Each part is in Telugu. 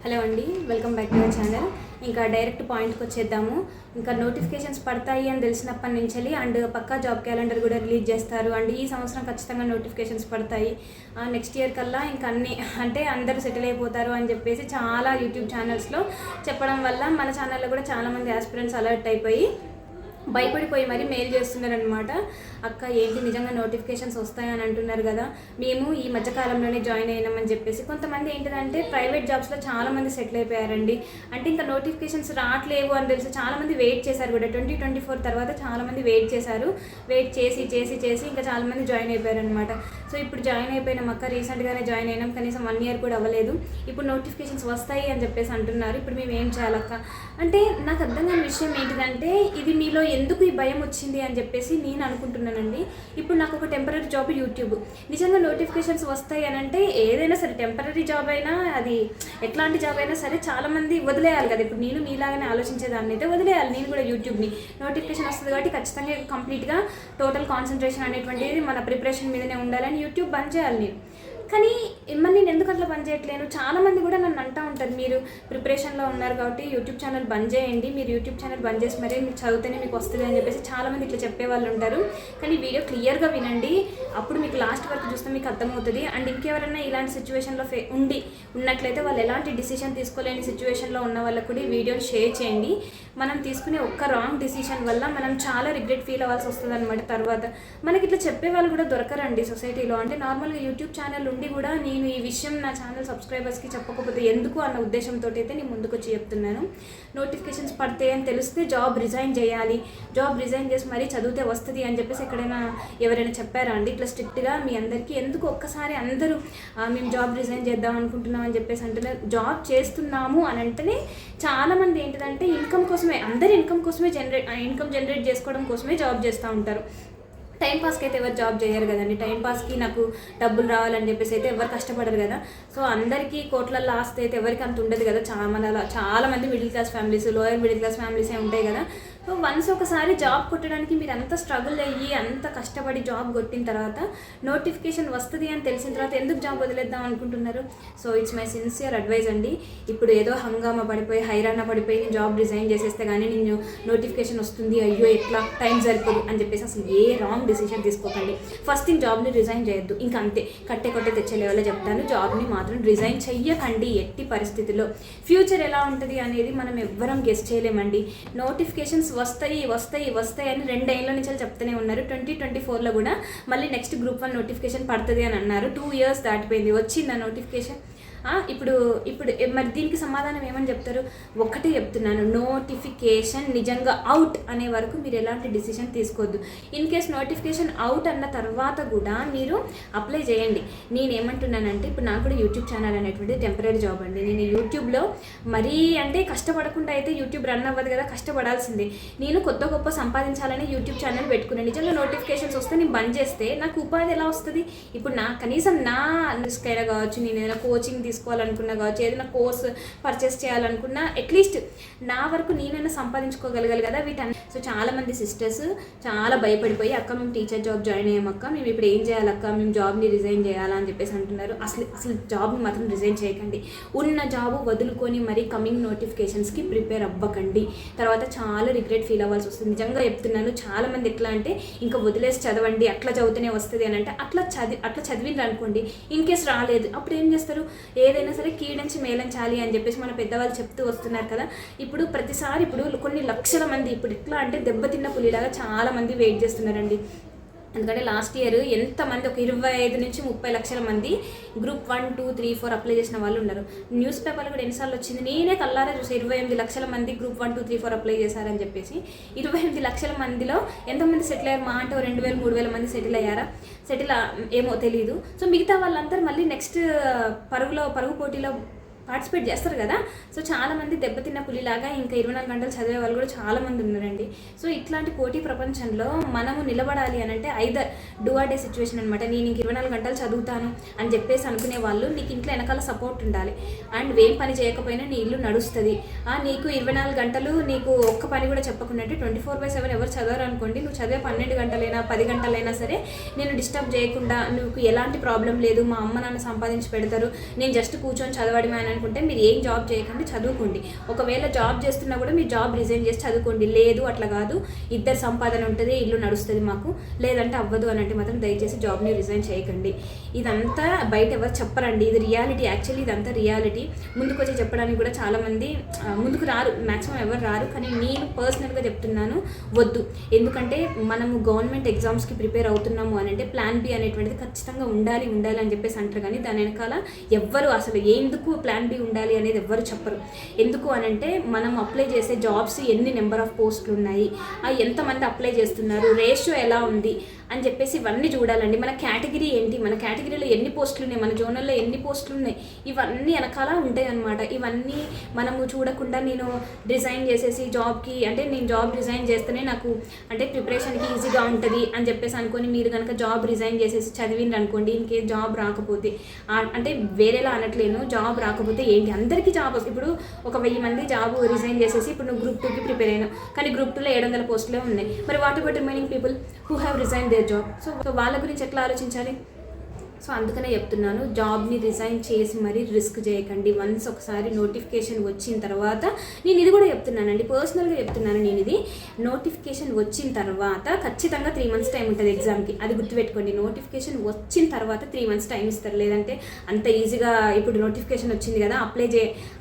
హలో అండి, welcome back to our channel. ఇంకా డైరెక్ట్ పాయింట్కి వచ్చేద్దాము. ఇంకా నోటిఫికేషన్స్ పడతాయి అని తెలిసినప్పటి నుంచి అండ్ పక్కా జాబ్ క్యాలెండర్ కూడా రిలీజ్ చేస్తారు. అండ్ ఈ సంవత్సరం ఖచ్చితంగా నోటిఫికేషన్స్ పడతాయి, నెక్స్ట్ ఇయర్ కల్లా ఇంకా అన్ని అంటే అందరూ సెటిల్ అయిపోతారు అని చెప్పేసి చాలా యూట్యూబ్ ఛానల్స్లో చెప్పడం వల్ల మన ఛానల్లో కూడా చాలామంది ఆస్పిరెంట్స్ అలర్ట్ అయిపోయి భయపడిపోయి మరీ మెయిల్ చేస్తున్నారనమాట. అక్క ఏంటి నిజంగా నోటిఫికేషన్స్ వస్తాయని అంటున్నారు కదా, మేము ఈ మధ్యకాలంలోనే జాయిన్ అయినామని చెప్పేసి. కొంతమంది ఏంటిదంటే ప్రైవేట్ జాబ్స్లో చాలామంది సెటిల్ అయిపోయారండి. అంటే ఇంకా నోటిఫికేషన్స్ రావట్లేవు అని తెలిసి చాలామంది వెయిట్ చేశారు కూడా. 2024 తర్వాత చాలామంది వెయిట్ చేశారు. వెయిట్ చేసి చేసి చేసి ఇంకా చాలామంది జాయిన్ అయిపోయారనమాట. సో ఇప్పుడు జాయిన్ అయిపోయినాం అక్క, రీసెంట్గానే జాయిన్ అయినాం, కనీసం 1 year కూడా అవ్వలేదు. ఇప్పుడు నోటిఫికేషన్స్ వస్తాయి అని చెప్పేసి అంటున్నారు. ఇప్పుడు మేము ఏం చేయాలక్క అంటే నాకు అర్థం కాని విషయం ఏంటిదంటే ఇది మీలో ఎందుకు ఈ భయం వచ్చింది అని చెప్పేసి నేను అనుకుంటున్నానండి. ఇప్పుడు నాకు ఒక టెంపరీ జాబ్ యూట్యూబ్, నిజంగా నోటిఫికేషన్స్ వస్తాయి అని అంటే ఏదైనా సరే టెంపరీ జాబ్ అయినా అది ఎట్లాంటి జాబ్ అయినా సరే చాలామంది వదిలేయాలి కదా. ఇప్పుడు నేను మీలాగానే ఆలోచించేదాన్ని అయితే వదిలేయాలి నేను కూడా యూట్యూబ్ని. నోటిఫికేషన్ వస్తుంది కాబట్టి ఖచ్చితంగా కంప్లీట్గా టోటల్ కాన్సన్ట్రేషన్ అనేటువంటిది మన ప్రిపరేషన్ మీదనే ఉండాలని యూట్యూబ్ బంద్ చేయాలి నేను. కానీ మరి నేను ఎందుకు అట్లా బంద్ చేయట్లేను? చాలామంది కూడా నన్ను అంటూ ఉంటారు, మీరు ప్రిపరేషన్లో ఉన్నారు కాబట్టి యూట్యూబ్ ఛానల్ బంద్ చేయండి, మీరు యూట్యూబ్ ఛానల్ బంద్ చేసి మరీ మీకు చదివితేనే మీకు వస్తుంది అని చెప్పేసి చాలామంది ఇట్లా చెప్పేవాళ్ళు ఉంటారు. కానీ వీడియో క్లియర్గా వినండి, అప్పుడు మీకు లాస్ట్ వరకు చూస్తే మీకు అర్థమవుతుంది. అండ్ ఇంకెవరైనా ఇలాంటి సిచ్యువేషన్లో ఉన్నట్లయితే వాళ్ళు ఎలాంటి డిసిషన్ తీసుకోలేని సిచ్యువేషన్లో ఉన్న వాళ్ళకు కూడా ఈ వీడియోని షేర్ చేయండి. మనం తీసుకునే ఒక్క రాంగ్ డిసిషన్ వల్ల మనం చాలా రిగ్రెట్ ఫీల్ అవ్వాల్సి వస్తుంది అనమాట. తర్వాత మనకి ఇట్లా చెప్పే వాళ్ళు కూడా దొరకరండి సొసైటీలో. అంటే నార్మల్గా యూట్యూబ్ ఛానల్ ఉండి కూడా నేను ఈ విషయం నా ఛానల్ సబ్స్క్రైబర్స్కి చెప్పకపోతే ఎందుకు అన్న ఉద్దేశంతో అయితే నేను ముందుకు వచ్చి చెప్తున్నాను. నోటిఫికేషన్స్ పడితే అని తెలిస్తే జాబ్ రిజైన్ చేయాలి, జాబ్ రిజైన్ చేసి మరీ చదివితే వస్తుంది అని చెప్పేసి ఎక్కడైనా ఎవరైనా చెప్పారా అండి ఇట్లా స్ట్రిక్ట్గా మీ అందరికీ? ఎందుకు ఒక్కసారి అందరూ మేము జాబ్ రిజైన్ చేద్దాం అనుకుంటున్నాం అని చెప్పేసి అంటున్నారు. జాబ్ చేస్తున్నాము అని అంటేనే చాలామంది ఏంటిదంటే ఇన్కమ్ కోసమే, అందరు ఇన్కమ్ కోసమే ఇన్కమ్ జనరేట్ చేసుకోవడం కోసమే జాబ్ చేస్తూ ఉంటారు. టైంపాస్కి అయితే ఎవరు జాబ్ చేయరు కదండి. టైంపాస్కి నాకు డబ్బులు రావాలని చెప్పేసి అయితే ఎవరు కష్టపడరు కదా. సో అందరికీ కోట్లల్లో ఆస్తి అయితే ఎవరికి అంత ఉండదు కదా. చాలామంది middle class families, lower middle class ఫ్యామిలీసే ఉంటాయి కదా. సో వన్స్ ఒకసారి జాబ్ కొట్టడానికి మీరు అంత స్ట్రగుల్ అయ్యి అంత కష్టపడి జాబ్ కొట్టిన తర్వాత నోటిఫికేషన్ వస్తుంది అని తెలిసిన తర్వాత ఎందుకు జాబ్ వదిలేద్దాం అనుకుంటున్నారు? So it's my sincere advice అండి. ఇప్పుడు ఏదో హంగామా పడిపోయి హైరాణ పడిపోయి నేను జాబ్ రిజైన్ చేసేస్తే కానీ నేను నోటిఫికేషన్ వస్తుంది, అయ్యో ఎట్లా టైం సరిపోదు అని చెప్పేసి అసలు ఏ రాంగ్ డిసిషన్ తీసుకోకండి. ఫస్ట్ థింగ్ జాబ్ని రిజైన్ చేయొద్దు. ఇంకా అంతే, కొట్టే తెచ్చే లెవెల్లో చెప్తాను, జాబ్ని మాత్రం రిజైన్ చెయ్యకండి ఎట్టి పరిస్థితుల్లో. ఫ్యూచర్ ఎలా ఉంటుంది అనేది మనం ఎవ్వరం గెస్ చేయలేమండి. నోటిఫికేషన్స్ వస్తాయి అని 2 ఏళ్ళ నుంచి చెప్తూనే ఉన్నారు. 2024లో కూడా మళ్ళీ నెక్స్ట్ గ్రూప్ 1 నోటిఫికేషన్ పడుతుంది అని అన్నారు. 2 years దాటిపోయింది, వచ్చిందా నోటిఫికేషన్? ఇప్పుడు మరి దీనికి సమాధానం ఏమని చెప్తారు? ఒకటే చెప్తున్నాను, నోటిఫికేషన్ నిజంగా అవుట్ అనే వరకు మీరు ఎలాంటి డిసిషన్ తీసుకోవద్దు. ఇన్ కేస్ నోటిఫికేషన్ అవుట్ అన్న తర్వాత కూడా మీరు అప్లై చేయండి. నేనేమంటున్నానంటే ఇప్పుడు నాకు కూడా యూట్యూబ్ ఛానల్ అనేటువంటిది టెంపరీ జాబ్ అండి. నేను యూట్యూబ్లో మరీ అంటే కష్టపడకుండా అయితే యూట్యూబ్ రన్ అవ్వదు కదా, కష్టపడాల్సిందే. నేను కొత్త గొప్ప సంపాదించాలని యూట్యూబ్ ఛానల్ పెట్టుకున్నాను. నిజంగా నోటిఫికేషన్స్ వస్తే నేను బంద్ చేస్తే నాకు ఉపాధి ఎలా వస్తుంది? ఇప్పుడు కనీసం నా స్కైరా కావచ్చు, నేను ఏదైనా కోచింగ్ తీసుకోవాలనుకున్నా కావచ్చు, ఏదైనా కోర్స్ పర్చేస్ చేయాలనుకున్నా అట్లీస్ట్ నా వరకు నేనైనా సంపాదించుకోగలగాలి కదా వీటన్ని. సో చాలామంది సిస్టర్స్ చాలా భయపడిపోయి అక్క మేము టీచర్ జాబ్ జాయిన్ అయ్యామక్క, మేము ఇప్పుడు ఏం చేయాలక్క, మేము జాబ్ని రిజైన్ చేయాలా అని చెప్పేసి అంటున్నారు. అసలు జాబ్ని మాత్రం రిజైన్ చేయకండి. ఉన్న జాబ్ వదులుకొని మరీ కమింగ్ నోటిఫికేషన్స్కి ప్రిపేర్ అవ్వకండి. తర్వాత చాలా రిగ్రెట్ ఫీల్ అవ్వాల్సి వస్తుంది. నిజంగా చెప్తున్నాను. చాలామంది ఎట్లా అంటే ఇంకా వదిలేసి చదవండి, అట్లా చదివితేనే వస్తుంది అని అంటే అట్లా చదివిండ్రు అనుకోండి, ఇన్ కేస్ రాలేదు అప్పుడు ఏం చేస్తారు? ఏదైనా సరే కీడించి మేలంచాలి అని చెప్పేసి మన పెద్దవాళ్ళు చెప్తూ వస్తున్నారు కదా. ఇప్పుడు ప్రతిసారి కొన్ని లక్షల మంది ఇప్పుడు ఎట్లా అంటే దెబ్బతిన్న పులిలాగా చాలామంది వెయిట్ చేస్తున్నారండి. ఎందుకంటే లాస్ట్ ఇయర్ ఎంతమంది, ఒక 25 నుంచి 30 లక్షల మంది గ్రూప్ 1, 2, 3, 4 అప్లై చేసిన వాళ్ళు ఉన్నారు. న్యూస్ పేపర్లో కూడా ఎన్నిసార్లు వచ్చింది, నేనే కల్లారా చూసి 28 లక్షల మంది గ్రూప్ 1, 2, 3, 4 అప్లై చేశారని చెప్పేసి. 28 లక్షల మందిలో ఎంతమంది సెటిల్ అయ్యారు? మా అంటే 2,000, 3,000 మంది సెటిల్ అయ్యారా? ఏమో తెలియదు. సో మిగతా వాళ్ళందరూ మళ్ళీ నెక్స్ట్ పరుగు పోటీలో పార్టిసిపేట్ చేస్తారు కదా. సో చాలామంది దెబ్బతిన్న పులిలాగా ఇంకా 24 గంటలు చదివే వాళ్ళు కూడా చాలామంది ఉన్నారండి. సో ఇట్లాంటి పోటీ ప్రపంచంలో మనము నిలబడాలి అని అంటే either do or day situation అనమాట. నేను ఇంక 24 గంటలు చదువుతాను అని చెప్పేసి అనుకునే వాళ్ళు, నీకు ఇంట్లో వెనకాల సపోర్ట్ ఉండాలి. అండ్ ఏం పని చేయకపోయినా నీ ఇల్లు నడుస్తుంది. నీకు 24 గంటలు నీకు ఒక్క పని కూడా చెప్పకుండా అంటే 24/7 ఎవరు చదవరు అనుకోండి, నువ్వు చదివే 12 గంటలైనా 10 గంటలైనా సరే నేను డిస్టర్బ్ చేయకుండా, నువ్వు ఎలాంటి ప్రాబ్లం లేదు, మా అమ్మ నాన్న సంపాదించి పెడతారు, నేను జస్ట్ కూర్చొని చదవడమే అని అనుకుంటే మీరు ఏం జాబ్ చేయకండి, చదువుకోండి. ఒకవేళ జాబ్ చేస్తున్నా కూడా మీరు జాబ్ రిజైన్ చేసి చదువుకోండి. లేదు అట్లా కాదు, ఇద్దరు సంపాదన ఉంటుంది, ఇల్లు నడుస్తుంది మాకు, లేదంటే అవ్వదు అని అంటే మాత్రం దయచేసి జాబ్ని రిజైన్ చేయకండి. ఇదంతా బయట ఎవరు చెప్పరండి, ఇది రియాలిటీ. యాక్చువల్లీ ఇదంతా రియాలిటీ. ముందుకు వచ్చి చెప్పడానికి కూడా చాలామంది ముందుకు రారు, మ్యాక్సిమం ఎవరు రారు. కానీ నేను పర్సనల్గా చెప్తున్నాను, వద్దు. ఎందుకంటే మనము గవర్నమెంట్ ఎగ్జామ్స్కి ప్రిపేర్ అవుతున్నాము అని అంటే ప్లాన్ బి అనేటువంటిది ఖచ్చితంగా ఉండాలి అని చెప్పేసి అంటారు. కానీ దాని వెనకాల ఎవ్వరు అసలు ఎందుకు ప్లాన్ బి ఉండాలి అనేది ఎవ్వరు చెప్పరు. ఎందుకు అని అంటే మనం అప్లై చేసే జాబ్స్ ఎన్ని నెంబర్ ఆఫ్ పోస్టులు ఉన్నాయి, ఎంతమంది అప్లై చేస్తున్నారు, రేషియో ఎలా ఉంది అని చెప్పేసి ఇవన్నీ చూడాలండి. మన కేటగిరీ ఏంటి, మన కేటగిరీలో ఎన్ని పోస్టులు ఉన్నాయి, మన జోనల్లో ఎన్ని పోస్టులు ఉన్నాయి, ఇవన్నీ వెనకాల ఉంటాయి అన్నమాట. ఇవన్నీ మనము చూడకుండా నేను రిజైన్ చేసేసి జాబ్కి అంటే నేను జాబ్ రిజైన్ చేస్తేనే నాకు అంటే ప్రిపరేషన్కి ఈజీగా ఉంటుంది అని చెప్పేసి అనుకొని మీరు కనుక జాబ్ రిజైన్ చేసేసి చదివిండ్రు అనుకోండి, ఇంకే జాబ్ రాకపోతే అంటే వేరేలా అనట్లేను, జాబ్ రాకపోతే ఏంటి, అందరికీ జాబ్ వస్తుంది. ఇప్పుడు ఒక 1000 మంది జాబ్ రిజైన్ చేసేసి ఇప్పుడు నువ్వు గ్రూప్ 2కి ప్రిపేర్ అయినావు, కానీ గ్రూప్ 2లో 700 పోస్టులే ఉన్నాయి. మరి what about remaining people who have resign their job? So వాళ్ళ గురించి ఎట్లా ఆలోచించాలి? సో అందుకనే చెప్తున్నాను, జాబ్ని రిజైన్ చేసి మరీ రిస్క్ చేయకండి. వన్స్ ఒకసారి నోటిఫికేషన్ వచ్చిన తర్వాత, నేను ఇది కూడా చెప్తున్నానండి, పర్సనల్గా చెప్తున్నాను నేను, ఇది నోటిఫికేషన్ వచ్చిన తర్వాత ఖచ్చితంగా 3 months టైం ఉంటుంది ఎగ్జామ్కి, అది గుర్తుపెట్టుకోండి. నోటిఫికేషన్ వచ్చిన తర్వాత 3 months టైం ఇస్తారు. లేదంటే అంత ఈజీగా ఇప్పుడు నోటిఫికేషన్ వచ్చింది కదా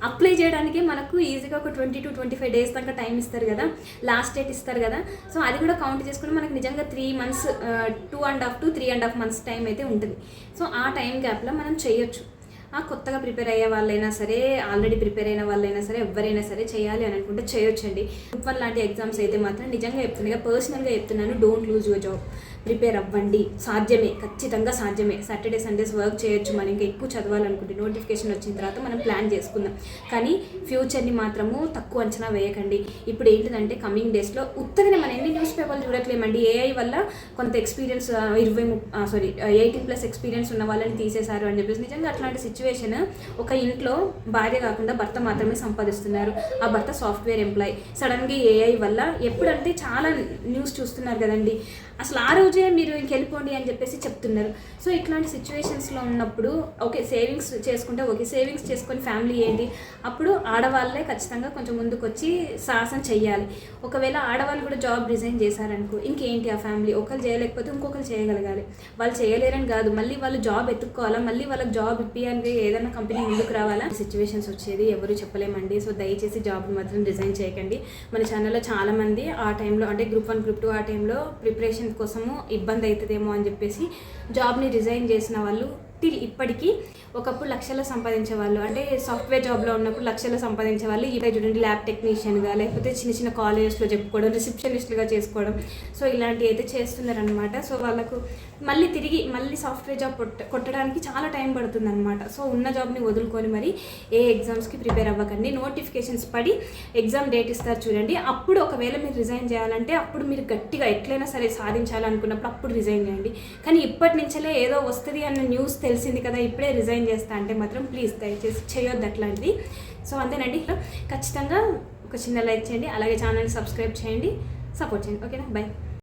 అప్లై చేయడానికి మనకు ఈజీగా ఒక 20 to 25 days దాకా టైం ఇస్తారు కదా, లాస్ట్ డేట్ ఇస్తారు కదా. సో అది కూడా కౌంట్ చేసుకుని మనకు నిజంగా 3 months 2.5 to 3.5 months టైం అయితే ఉంటుంది. సో ఆ టైం గ్యాప్లో మనం చేయొచ్చు. కొత్తగా ప్రిపేర్ అయ్యే వాళ్ళైనా సరే, ఆల్రెడీ ప్రిపేర్ అయిన వాళ్ళైనా సరే, ఎవరైనా సరే చేయాలి అని అనుకుంటే చేయొచ్చండి. గ్రూప్ 1 లాంటి ఎగ్జామ్స్ అయితే మాత్రం నిజంగా చెప్తున్నాను, పర్సనల్గా చెప్తున్నాను, don't lose your job. Prepare అవ్వండి, సాధ్యమే, ఖచ్చితంగా సాధ్యమే. సాటర్డే సండేస్ వర్క్ చేయొచ్చు. మనం ఇంకా ఎక్కువ చదవాలనుకుంటే నోటిఫికేషన్ వచ్చిన తర్వాత మనం ప్లాన్ చేసుకుందాం. కానీ ఫ్యూచర్ని మాత్రము తక్కువ అంచనా వేయకండి. ఇప్పుడు ఏంటిదంటే కమింగ్ డేస్లో ఉత్తగానే మనం ఎన్ని న్యూస్ పేపర్లు చూడట్లేమండి, ఏఐ వల్ల కొంత ఎక్స్పీరియన్స్ 18+ ఎక్స్పీరియన్స్ ఉన్న వాళ్ళని తీసేశారు అని చెప్పేసి. నిజంగా అట్లాంటి సిచ్యువేషన్, ఒక ఇంట్లో భార్య కాకుండా భర్త మాత్రమే సంపాదిస్తున్నారు, ఆ భర్త సాఫ్ట్వేర్ ఎంప్లాయ్, సడన్గా ఏఐ వల్ల ఎప్పుడంటే చాలా న్యూస్ చూస్తున్నారు కదండి, అసలు ఆ రోజే మీరు ఇంకెళ్ళిపోండి అని చెప్పేసి చెప్తున్నారు. సో ఇట్లాంటి సిచ్యువేషన్స్లో ఉన్నప్పుడు ఓకే సేవింగ్స్ చేసుకుంటే ఓకే, సేవింగ్స్ చేసుకొని ఫ్యామిలీ ఏంటి, అప్పుడు ఆడవాళ్ళే ఖచ్చితంగా కొంచెం ముందుకు వచ్చి సాహసం చెయ్యాలి. ఒకవేళ ఆడవాళ్ళు కూడా జాబ్ రిజైన్ చేశారనుకో, ఇంకేంటి ఆ ఫ్యామిలీ, ఒకరు చేయలేకపోతే ఇంకొకరు చేయగలగాలి. వాళ్ళు చేయలేరని కాదు, మళ్ళీ వాళ్ళు జాబ్ ఎత్తుక్కోవాలా, మళ్ళీ వాళ్ళకి జాబ్ ఇప్పియాలి, ఏదైనా కంపెనీ ముందుకు రావాలా, సిచ్యువేషన్స్ వచ్చేది ఎవరు చెప్పలేమండి. సో దయచేసి జాబ్ని మాత్రం రిజైన్ చేయకండి. మన ఛానల్లో చాలామంది ఆ టైంలో అంటే గ్రూప్ 1 గ్రూప్ 2 ఆ టైంలో ప్రిపరేషన్ కోసము ఇబ్బంది అవుతుందేమో అని చెప్పేసి జాబ్ని రిజైన్ చేసిన వాళ్ళు ఇప్పటికీ ఒకప్పుడు లక్షల్లో సంపాదించే వాళ్ళు, అంటే సాఫ్ట్వేర్ జాబ్లో ఉన్నప్పుడు లక్షల్లో సంపాదించే వాళ్ళు ఇక్కడ చూడండి ల్యాబ్ టెక్నీషియన్గా, లేకపోతే చిన్న చిన్న కాలేజెస్లో చెప్పుకోవడం, రిసెప్షనిస్ట్గా చేసుకోవడం, సో ఇలాంటివి అయితే చేస్తున్నారనమాట. సో వాళ్ళకు మళ్ళీ సాఫ్ట్వేర్ జాబ్ కొట్టడానికి చాలా టైం పడుతుంది అనమాట. సో ఉన్న జాబ్ని వదులుకొని మరి ఏ ఎగ్జామ్స్కి ప్రిపేర్ అవ్వకండి. నోటిఫికేషన్స్ పడి ఎగ్జామ్ డేట్ ఇస్తారు చూడండి, అప్పుడు ఒకవేళ మీరు రిజైన్ చేయాలంటే అప్పుడు మీరు గట్టిగా ఎట్లయినా సరే సాధించాలనుకున్నప్పుడు అప్పుడు రిజైన్ చేయండి. కానీ ఇప్పటి నుంచే ఏదో వస్తుంది అన్న న్యూస్ తెలిసింది కదా, ఇప్పుడే రిజైన్ చేస్తా అంటే మాత్రం ప్లీజ్ దయచేసి చేయొద్దు అట్లాంటిది. సో అంతేనండి, ఖచ్చితంగా ఒక చిన్న లైక్ చేయండి, అలాగే ఛానల్ని సబ్స్క్రైబ్ చేయండి, సపోర్ట్ చేయండి. ఓకేనా, బై.